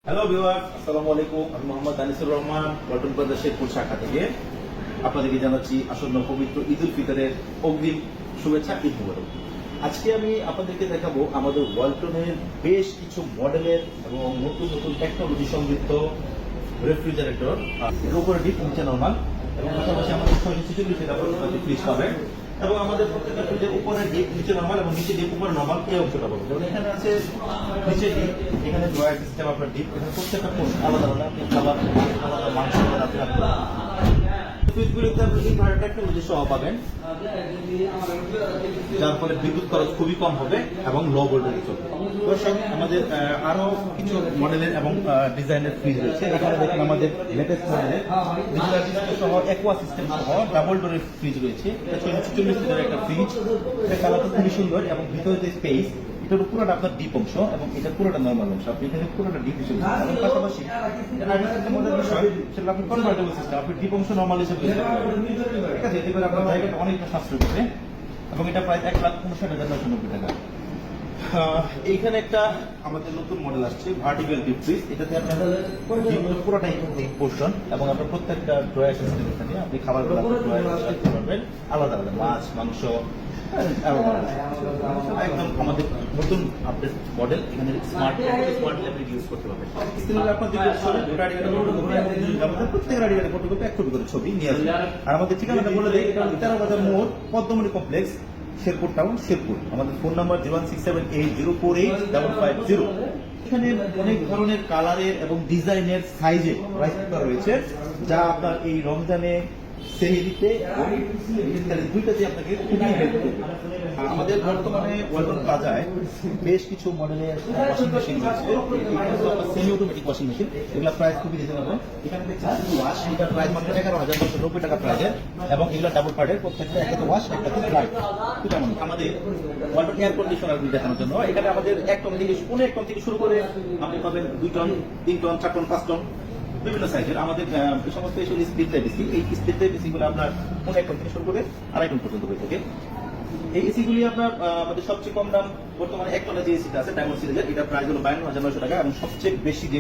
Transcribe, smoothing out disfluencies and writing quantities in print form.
Hello viewers, আসসালামু আলাইকুম। আমি মোহাম্মদ আনিসুর রহমান, পল্টন বাজার শেরপুর শাখা থেকে আপনাদেরকে জানাচ্ছি আসন্ন পবিত্র ঈদ উল ফিতরের অগ্রিম শুভেচ্ছা, ঈদ মুবারক। আজকে আমি আপনাদেরকে দেখাবো আমাদের ওয়ালটনের বেশ কিছু মডেলের এবং নতুন নতুন টেকনোলজি সমৃদ্ধ রেফ্রিজারেটর। এর উপরে ডিপ, নিচে নর্মাল, এবং পাশাপাশি আমাদের 646 লিটার ফ্রিজ পাবেন। এবং আমাদের প্রত্যেকটা ফ্রিজের উপরে ডিপ, নিচে নর্মাল, এবং নিচে ডিপ, উপরে নর্মাল, এই অংশটা পাবেন। যেমন এখানে আছে নিচে ডিপ, এখানে ড্রয়ার সিস্টেম, আপনার ডিপ, এখানে প্রত্যেকটা কোর্স আলাদা আলাদা, আপনি খাবার আলাদা মাংস আপনার ফ্রিজগুলিতে আপনি ইনভার্টার টেকনোলজি সহ পাবেন, যার ফলে বিদ্যুৎ খরচ খুবই কম হবে এবং লো ভোল্টেজে চলবে। দর্শক, আমাদের আরো কিছু মডেলের এবং ডিজাইনের ফ্রিজ রয়েছে। এখানে দেখেন আমাদের লেটেস্ট মডেলের ডিজিটাল ডিসপ্লে সহ অ্যাকোয়া সিস্টেম সহ ডাবল ডোরের ফ্রিজ রয়েছে। এটা 640 লিটারের একটা ফ্রিজ। এটা কালারটা খুবই সুন্দর এবং ভিতরে যে স্পেস, এটার পুরোটা আপনার ডিপ অংশ এবং এটা পুরোটা নর্মাল অংশ। আপনি এখানে পুরোটা ডিপ হিসেবে এবং পাশাপাশি একটা মজার বিষয়, সেটা আপনি কনভার্টেবল সিস্টেম, আপনি ডিপ অংশ নর্মাল হিসেবে ঠিক আছে। এতে করে আপনার জায়গাটা অনেকটা সাশ্রয় করবে এবং এটা প্রায় 1,59,990 টাকা। এইখানে একটা আমাদের নতুন মডেল আসছে, ভার্টিক্যাল ডিপ ফ্রিজ। এটাতে আপনার পুরোটাই পোর্শন এবং আপনার প্রত্যেকটা ড্রয়ার সিস্টেম, এখানে আপনি খাবারগুলো ড্রয়ার রাখতে পারবেন আলাদা আলাদা, মাছ, মাংস, একদম আমাদের নতুন আপডেট মডেল। এখানে স্মার্ট ল্যাব ইউজ করতে পারবেন। আপনার প্রত্যেক রাডিগারে ফটোকপি 1 কপি করে ছবি নিয়ে আসবেন। আর আমাদের ঠিকানাটা বলে দেয়, এটা 13 বাজার মোড়, পদ্মমণি কমপ্লেক্স, শেরপুর টাউন, শেরপুর। আমাদের ফোন নাম্বার 01678048550। এখানে অনেক ধরনের কালারের এবং ডিজাইনের সাইজে রাইস কুকার রয়েছে, যা আপনার এই রমজানে সেহরিতে দুইটাতে আপনাকে খুবই হেল্প করবে। আমাদের বর্তমানে ওয়ালটন প্লাজায় বেশ কিছু মডেলের ওয়াশিং মেশিন রয়েছে, সেমি অটোমেটিক ওয়াশিং মেশিন। এগুলো প্রাইস খুবই রিজনেবল। এখানে দেখছেন ওয়াশ, এটার প্রাইস মাত্র 11,990 টাকা প্রাইজের, এবং এগুলো ডাবল পার্টের, প্রত্যেকটা একটাতে ওয়াশ, একটাতে ড্রাই। কেমন আমাদের ওয়ালটন এয়ার কন্ডিশনার দেখানোর জন্য এখানে আমাদের 1 টন থেকে 1 টন থেকে শুরু করে আপনি পাবেন 2 টন, 3 টন, 4 টন, 5 টন, বিভিন্ন সাইজের। আমাদের এই সমস্ত স্প্লিট টাইপ এসি, এই স্প্লিট টাইপ এসি গুলো আপনার 1 টন থেকে শুরু করে 2.5 টন পর্যন্ত হয়ে থাকে। এই এসি গুলি আপনার আমাদের সবচেয়ে কম দাম বর্তমানে 1 টনের যে এসিটা আছে ডায়মন্ড সিরিজের, এটা প্রাইস হলো 52,900 টাকা, এবং সবচেয়ে বেশি যে